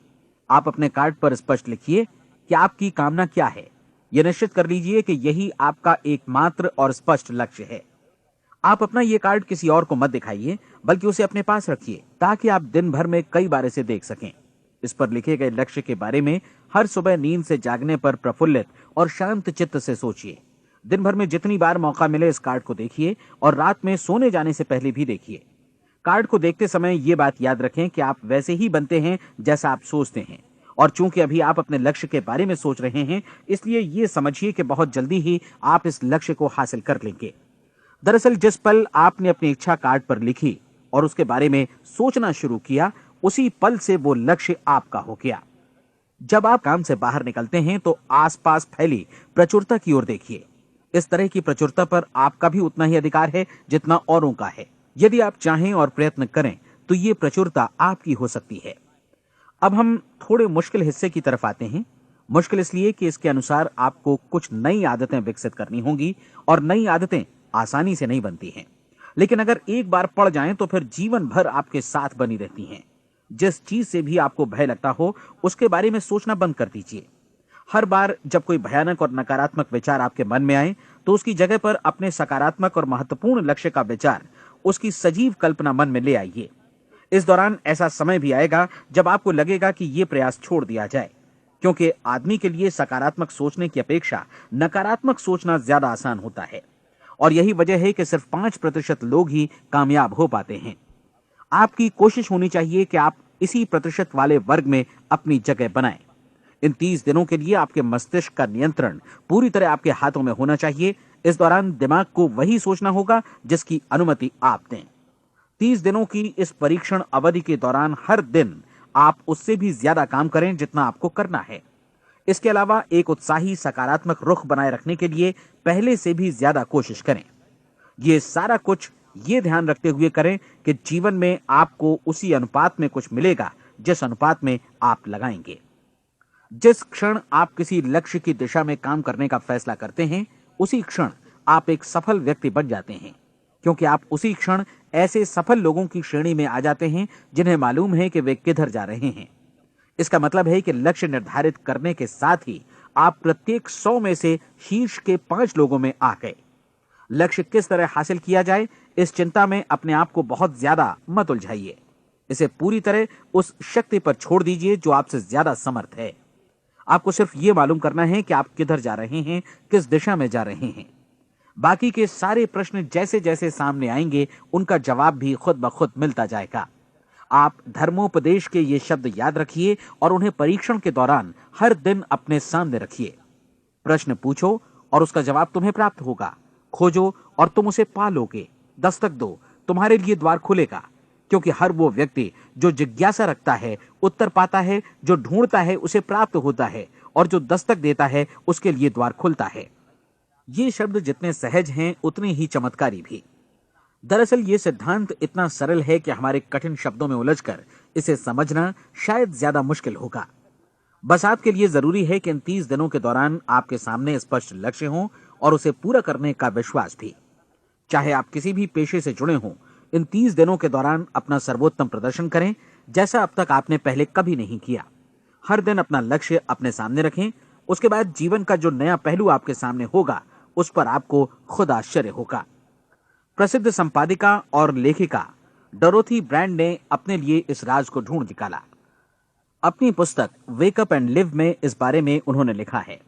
आप अपने कार्ड पर स्पष्ट लिखिए कि आपकी कामना क्या है। यह निश्चित कर लीजिए कि यही आपका एकमात्र और स्पष्ट लक्ष्य है। आप अपना ये कार्ड किसी और को मत दिखाइए, बल्कि उसे अपने पास रखिए ताकि आप दिन भर में कई बार इसे देख सकें। इस पर लिखे गए लक्ष्य के बारे में हर सुबह नींद से जागने पर प्रफुल्लित और शांत चित्त से सोचिए। दिन भर में जितनी बार मौका मिले इस कार्ड को देखिए और रात में सोने जाने से पहले भी देखिए। कार्ड को देखते समय ये बात याद रखें कि आप वैसे ही बनते हैं जैसा आप सोचते हैं। और चूंकि अभी आप अपने लक्ष्य के बारे में सोच रहे हैं, इसलिए ये समझिए कि बहुत जल्दी ही आप इस लक्ष्य को हासिल कर लेंगे। दरअसल जिस पल आपने अपनी इच्छा कार्ड पर लिखी और उसके बारे में सोचना शुरू किया, उसी पल से वो लक्ष्य आपका हो गया। जब आप काम से बाहर निकलते हैं तो आसपास फैली प्रचुरता की ओर देखिए। इस तरह की प्रचुरता पर आपका भी उतना ही अधिकार है जितना औरों का है। यदि आप चाहें और प्रयत्न करें तो ये प्रचुरता आपकी हो सकती है। अब हम थोड़े मुश्किल हिस्से की तरफ आते हैं। मुश्किल इसलिए कि इसके अनुसार आपको कुछ नई आदतें विकसित करनी होंगी और नई आदतें आसानी से नहीं बनती हैं, लेकिन अगर एक बार पड़ जाएं तो फिर जीवन भर आपके साथ बनी रहती हैं। जिस चीज से भी आपको भय लगता हो उसके बारे में सोचना बंद कर दीजिए। हर बार जब कोई भयानक और नकारात्मक विचार आपके मन में आए तो उसकी जगह पर अपने सकारात्मक और महत्वपूर्ण लक्ष्य का विचार, उसकी सजीव कल्पना मन में ले आइए। इस दौरान ऐसा समय भी आएगा जब आपको लगेगा कि यह प्रयास छोड़ दिया जाए, क्योंकि आदमी के लिए सकारात्मक सोचने की अपेक्षा नकारात्मक सोचना ज्यादा आसान होता है। और यही वजह है कि सिर्फ 5% लोग ही कामयाब हो पाते हैं। आपकी कोशिश होनी चाहिए कि आप इसी प्रतिशत वाले वर्ग में अपनी जगह बनाएं। इन 30 दिनों के लिए आपके मस्तिष्क का नियंत्रण पूरी तरह आपके हाथों में होना चाहिए। इस दौरान दिमाग को वही सोचना होगा जिसकी अनुमति आप दें। 30 दिनों की इस परीक्षण अवधि के दौरान हर दिन आप उससे भी ज्यादा काम करें जितना आपको करना है। इसके अलावा एक उत्साही सकारात्मक रुख बनाए रखने के लिए पहले से भी ज्यादा कोशिश करें। ये सारा कुछ ये ध्यान रखते हुए करें कि जीवन में आपको उसी अनुपात में कुछ मिलेगा जिस अनुपात में आप लगाएंगे। जिस क्षण आप किसी लक्ष्य की दिशा में काम करने का फैसला करते हैं, उसी क्षण आप एक सफल व्यक्ति बन जाते हैं, क्योंकि आप उसी क्षण ऐसे सफल लोगों की श्रेणी में आ जाते हैं जिन्हें मालूम है कि वे किधर जा रहे हैं। इसका मतलब है कि लक्ष्य निर्धारित करने के साथ ही आप प्रत्येक 100 में से शीर्ष के 5 लोगों में आ गए। लक्ष्य किस तरह हासिल किया जाए, इस चिंता में अपने आप को बहुत ज्यादा मत उलझाइए। इसे पूरी तरह उस शक्ति पर छोड़ दीजिए जो आपसे ज्यादा समर्थ है। आपको सिर्फ ये मालूम करना है कि आप किधर जा रहे हैं, किस दिशा में जा रहे हैं। बाकी के सारे प्रश्न जैसे जैसे सामने आएंगे उनका जवाब भी खुद ब खुद मिलता जाएगा। आप धर्मोपदेश के ये शब्द याद रखिए और उन्हें परीक्षण के दौरान हर दिन अपने सामने रखिए। प्रश्न पूछो और उसका जवाब तुम्हें प्राप्त होगा। खोजो और तुम उसे पा लोगे। दस्तक दो, तुम्हारे लिए द्वार खुलेगा। क्योंकि हर वो व्यक्ति जो जिज्ञासा रखता है उत्तर पाता है, जो ढूंढता है उसे प्राप्त होता है, और जो दस्तक देता है उसके लिए द्वार खुलता है। ये शब्द जितने सहज हैं उतने ही चमत्कारी भी। दरअसल ये सिद्धांत इतना सरल है कि हमारे कठिन शब्दों में उलझकर इसे समझना शायद ज्यादा मुश्किल होगा। बस आपके लिए जरूरी है कि इन 30 दिनों के दौरान आपके सामने स्पष्ट लक्ष्य हो और उसे पूरा करने का विश्वास भी। चाहे आप किसी भी पेशे से जुड़े हों, इन 30 दिनों के दौरान अपना सर्वोत्तम प्रदर्शन करें, जैसा अब तक आपने पहले कभी नहीं किया। हर दिन अपना लक्ष्य अपने सामने रखें। उसके बाद जीवन का जो नया पहलू आपके सामने होगा उस पर आपको खुद आश्चर्य होगा। प्रसिद्ध संपादिका और लेखिका डोरोथी ब्रैंड ने अपने लिए इस राज को ढूंढ निकाला। अपनी पुस्तक वेक अप एंड लिव में इस बारे में उन्होंने लिखा है।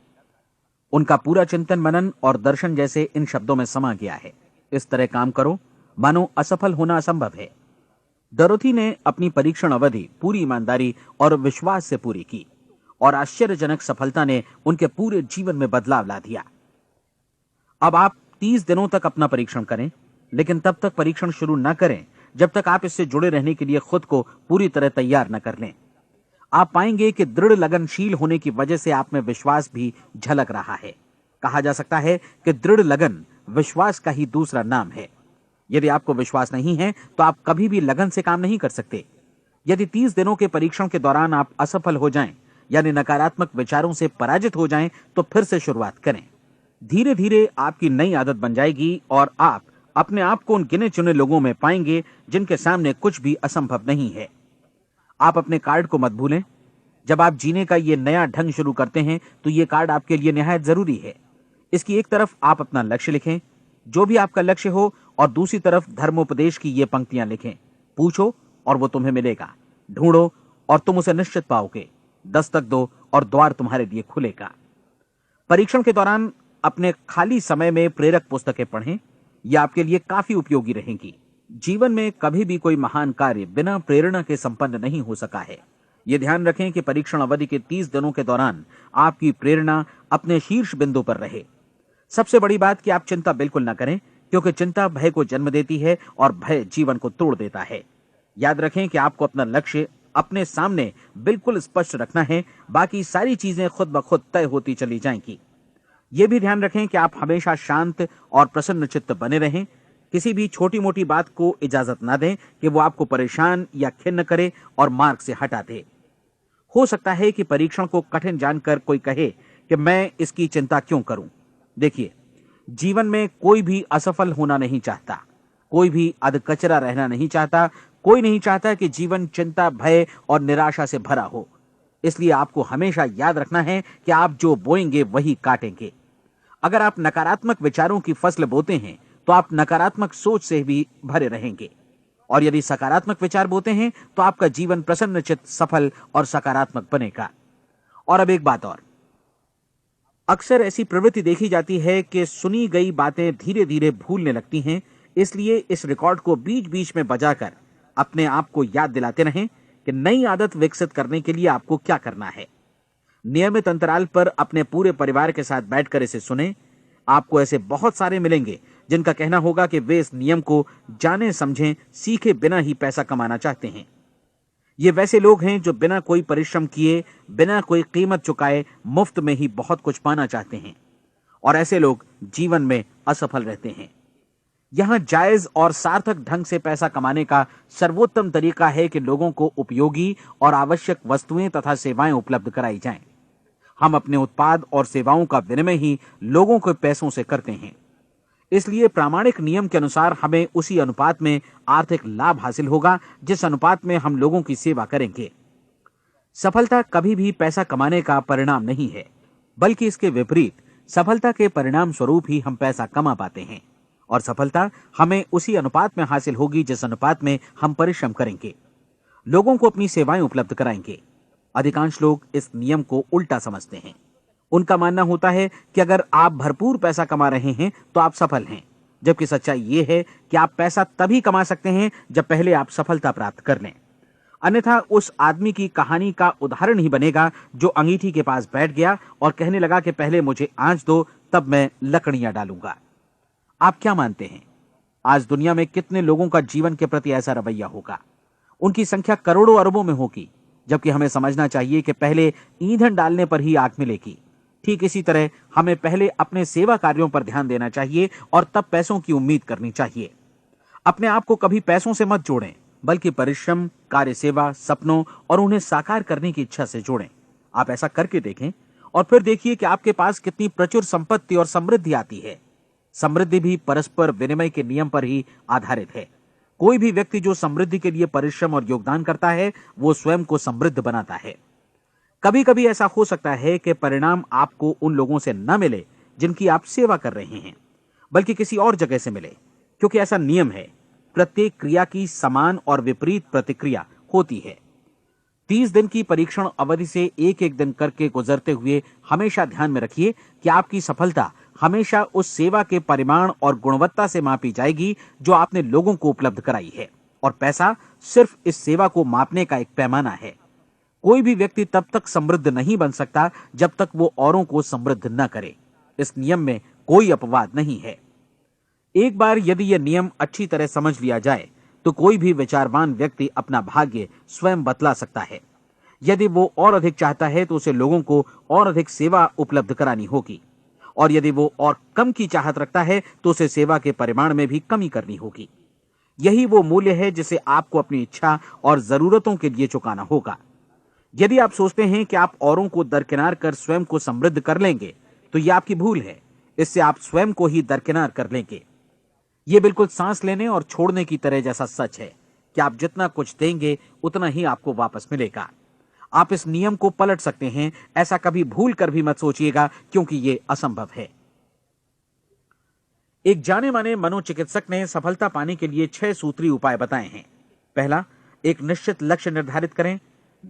उनका पूरा चिंतन मनन और दर्शन जैसे इन शब्दों में समा गया है। इस तरह काम करो मानो असफल होना असंभव है। डोरोथी ने अपनी परीक्षण अवधि पूरी ईमानदारी और विश्वास से पूरी की और आश्चर्यजनक सफलता ने उनके पूरे जीवन में बदलाव ला दिया। अब आप 30 दिनों तक अपना परीक्षण करें, लेकिन तब तक परीक्षण शुरू न करें जब तक आप इससे जुड़े रहने के लिए खुद को पूरी तरह तैयार न कर लें। आप पाएंगे कि दृढ़ लगनशील होने की वजह से आप में विश्वास भी झलक रहा है। कहा जा सकता है कि दृढ़ लगन विश्वास का ही दूसरा नाम है। यदि आपको विश्वास नहीं है तो आप कभी भी लगन से काम नहीं कर सकते। यदि 30 दिनों के परीक्षण के दौरान आप असफल हो जाएं, यानी नकारात्मक विचारों से पराजित हो जाएं, तो फिर से शुरुआत करें। धीरे धीरे आपकी नई आदत बन जाएगी और आप अपने आप को उन गिने चुने लोगों में पाएंगे जिनके सामने कुछ भी असंभव नहीं है। आप अपने कार्ड को मत भूलें। जब आप जीने का ये नया ढंग शुरू करते हैं तो ये कार्ड आपके लिए निहायत जरूरी है। इसकी एक तरफ आप अपना लक्ष्य लिखें, जो भी आपका लक्ष्य हो, और दूसरी तरफ धर्मोपदेश की ये पंक्तियां लिखें। पूछो और वो तुम्हें मिलेगा। ढूंढो और तुम उसे निश्चित पाओगे। दस्तक दो और द्वार तुम्हारे लिए खुलेगा। परीक्षण के दौरान अपने खाली समय में प्रेरक पुस्तकें पढ़ें। ये आपके लिए काफी उपयोगी रहेंगी। जीवन में कभी भी कोई महान कार्य बिना प्रेरणा के संपन्न नहीं हो सका है। ये ध्यान रखें कि परीक्षण अवधि के 30 दिनों के दौरान आपकी प्रेरणा अपने शीर्ष बिंदु पर रहे। सबसे बड़ी बात कि आप चिंता बिल्कुल न करें, क्योंकि चिंता भय को जन्म देती है और भय जीवन को तोड़ देता है। याद रखें कि आपको अपना लक्ष्य अपने सामने बिल्कुल स्पष्ट रखना है। बाकी सारी चीजें खुद ब खुद तय होती चली जाएंगी। यह भी ध्यान रखें कि आप हमेशा शांत और प्रसन्न चित्त बने रहें। किसी भी छोटी मोटी बात को इजाजत ना दें कि वो आपको परेशान या खिन्न करे और मार्ग से हटा दे। हो सकता है कि परीक्षण को कठिन जानकर कोई कहे कि मैं इसकी चिंता क्यों करूं। देखिए, जीवन में कोई भी असफल होना नहीं चाहता, कोई भी अधकचरा रहना नहीं चाहता, कोई नहीं चाहता कि जीवन चिंता, भय और निराशा से भरा हो। इसलिए आपको हमेशा याद रखना है कि आप जो बोएंगे वही काटेंगे। अगर आप नकारात्मक विचारों की फसल बोते हैं तो आप नकारात्मक सोच से भी भरे रहेंगे, और यदि सकारात्मक विचार बोते हैं तो आपका जीवन प्रसन्नचित्त, सफल और सकारात्मक बनेगा। और अब एक बात और, अक्सर ऐसी प्रवृत्ति देखी जाती है कि सुनी गई बातें धीरे धीरे भूलने लगती हैं। इसलिए इस रिकॉर्ड को बीच बीच में बजाकर अपने आप को याद दिलाते रहें कि नई आदत विकसित करने के लिए आपको क्या करना है। नियमित अंतराल पर अपने पूरे परिवार के साथ बैठकर इसे सुने। आपको ऐसे बहुत सारे मिलेंगे जिनका कहना होगा कि वे इस नियम को जाने समझें सीखे बिना ही पैसा कमाना चाहते हैं। ये वैसे लोग हैं जो बिना कोई परिश्रम किए, बिना कोई कीमत चुकाए मुफ्त में ही बहुत कुछ पाना चाहते हैं, और ऐसे लोग जीवन में असफल रहते हैं। यहां जायज और सार्थक ढंग से पैसा कमाने का सर्वोत्तम तरीका है कि लोगों को उपयोगी और आवश्यक वस्तुएं तथा सेवाएं उपलब्ध कराई जाएं। हम अपने उत्पाद और सेवाओं का विनिमय ही लोगों के पैसों से करते हैं। इसलिए प्रामाणिक नियम के अनुसार हमें उसी अनुपात में आर्थिक लाभ हासिल होगा जिस अनुपात में हम लोगों की सेवा करेंगे। सफलता कभी भी पैसा कमाने का परिणाम नहीं है, बल्कि इसके विपरीत सफलता के परिणाम स्वरूप ही हम पैसा कमा पाते हैं, और सफलता हमें उसी अनुपात में हासिल होगी जिस अनुपात में हम परिश्रम करेंगे, लोगों को अपनी सेवाएं उपलब्ध कराएंगे। अधिकांश लोग इस नियम को उल्टा समझते हैं। उनका मानना होता है कि अगर आप भरपूर पैसा कमा रहे हैं तो आप सफल हैं, जबकि सच्चाई ये है कि आप पैसा तभी कमा सकते हैं जब पहले आप सफलता प्राप्त कर लें। अन्यथा उस आदमी की कहानी का उदाहरण ही बनेगा जो अंगीठी के पास बैठ गया और कहने लगा कि पहले मुझे आंच दो, तब मैं लकड़ियां डालूंगा। आप क्या मानते हैं, आज दुनिया में कितने लोगों का जीवन के प्रति ऐसा रवैया होगा? उनकी संख्या करोड़ों अरबों में होगी, जबकि हमें समझना चाहिए कि पहले ईंधन डालने पर ही आग मिलेगी। ठीक इसी तरह हमें पहले अपने सेवा कार्यों पर ध्यान देना चाहिए और तब पैसों की उम्मीद करनी चाहिए। अपने आप को कभी पैसों से मत जोड़ें, बल्कि परिश्रम, कार्य सेवा, सपनों और उन्हें साकार करने की इच्छा से जोड़ें। आप ऐसा करके देखें और फिर देखिए कि आपके पास कितनी प्रचुर संपत्ति और समृद्धि आती है। समृद्धि भी परस्पर विनिमय के नियम पर ही आधारित है। कोई भी व्यक्ति जो समृद्धि के लिए परिश्रम और योगदान करता है, वो स्वयं को समृद्ध बनाता है। कभी कभी ऐसा हो सकता है कि परिणाम आपको उन लोगों से न मिले जिनकी आप सेवा कर रहे हैं, बल्कि किसी और जगह से मिले, क्योंकि ऐसा नियम है, प्रत्येक क्रिया की समान और विपरीत प्रतिक्रिया होती है। 30 दिन की परीक्षण अवधि से एक एक दिन करके गुजरते हुए हमेशा ध्यान में रखिए कि आपकी सफलता हमेशा उस सेवा के परिमाण और गुणवत्ता से मापी जाएगी जो आपने लोगों को उपलब्ध कराई है, और पैसा सिर्फ इस सेवा को मापने का एक पैमाना है। कोई भी व्यक्ति तब तक समृद्ध नहीं बन सकता जब तक वो औरों को समृद्ध न करे। इस नियम में कोई अपवाद नहीं है। एक बार यदि यह नियम अच्छी तरह समझ लिया जाए तो कोई भी विचारवान व्यक्ति अपना भाग्य स्वयं बतला सकता है। यदि वो और अधिक चाहता है तो उसे लोगों को और अधिक सेवा उपलब्ध करानी होगी, और यदि वो और कम की चाहत रखता है तो उसे सेवा के परिमाण में भी कमी करनी होगी। यही वो मूल्य है जिसे आपको अपनी इच्छा और जरूरतों के लिए चुकाना होगा। यदि आप सोचते हैं कि आप औरों को दरकिनार कर स्वयं को समृद्ध कर लेंगे तो यह आपकी भूल है। इससे आप स्वयं को ही दरकिनार कर लेंगे। यह बिल्कुल सांस लेने और छोड़ने की तरह जैसा सच है कि आप जितना कुछ देंगे उतना ही आपको वापस मिलेगा। आप इस नियम को पलट सकते हैं, ऐसा कभी भूल कर भी मत सोचिएगा, क्योंकि यह असंभव है। एक जाने माने मनोचिकित्सक ने सफलता पाने के लिए 6 सूत्री उपाय बताए हैं। पहला, एक निश्चित लक्ष्य निर्धारित करें।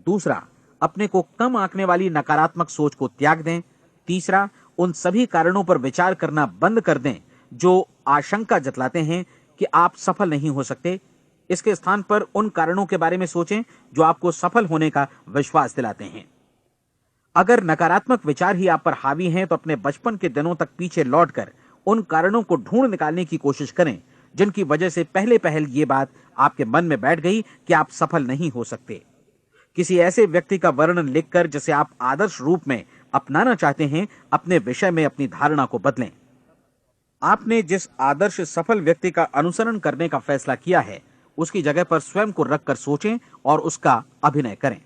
दूसरा, अपने को कम आंकने वाली नकारात्मक सोच को त्याग दें। तीसरा, उन सभी कारणों पर विचार करना बंद कर दें जो आशंका जतलाते हैं कि आप सफल नहीं हो सकते। इसके स्थान पर उन कारणों के बारे में सोचें जो आपको सफल होने का विश्वास दिलाते हैं। अगर नकारात्मक विचार ही आप पर हावी हैं तो अपने बचपन के दिनों तक पीछे लौटकर उन कारणों को ढूंढ निकालने की कोशिश करें जिनकी वजह से पहले पहल ये बात आपके मन में बैठ गई कि आप सफल नहीं हो सकते। किसी ऐसे व्यक्ति का वर्णन लिखकर जिसे आप आदर्श रूप में अपनाना चाहते हैं, अपने विषय में अपनी धारणा को बदलें। आपने जिस आदर्श सफल व्यक्ति का अनुसरण करने का फैसला किया है, उसकी जगह पर स्वयं को रखकर सोचें और उसका अभिनय करें।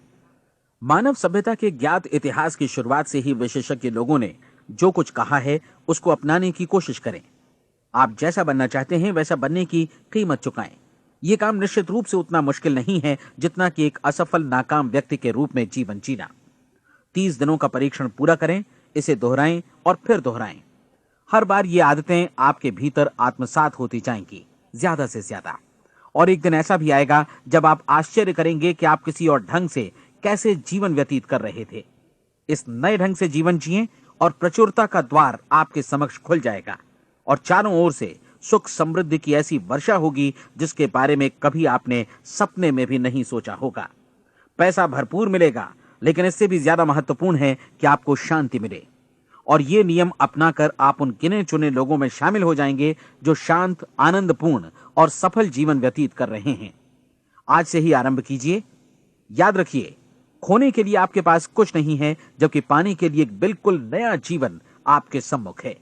मानव सभ्यता के ज्ञात इतिहास की शुरुआत से ही विशेषज्ञ लोगों ने जो कुछ कहा है उसको अपनाने की कोशिश करें। आप जैसा बनना चाहते हैं वैसा बनने की कीमत चुकाएं। यह काम निश्चित रूप से उतना मुश्किल नहीं है जितना कि एक असफल नाकाम व्यक्ति के रूप में जीवन जीना। 30 दिनों का परीक्षण पूरा करें, इसे दोहराएं और फिर दोहराएं। हर बार ये आदतें आपके भीतर आत्मसात होती जाएंगी, ज्यादा से ज्यादा। और एक दिन ऐसा भी आएगा जब आप आश्चर्य करेंगे कि आप किसी और ढंग से कैसे जीवन व्यतीत कर रहे थे। इस नए ढंग से जीवन जिएं और प्रचुरता का द्वार आपके समक्ष खुल जाएगा और चारों ओर से सुख समृद्धि की ऐसी वर्षा होगी जिसके बारे में कभी आपने सपने में भी नहीं सोचा होगा। पैसा भरपूर मिलेगा, लेकिन इससे भी ज्यादा महत्वपूर्ण है कि आपको शांति मिले। और ये नियम अपनाकर आप उन गिने चुने लोगों में शामिल हो जाएंगे जो शांत, आनंदपूर्ण और सफल जीवन व्यतीत कर रहे हैं। आज से ही आरंभ कीजिए। याद रखिए, खोने के लिए आपके पास कुछ नहीं है, जबकि पाने के लिए एक बिल्कुल नया जीवन आपके सम्मुख है।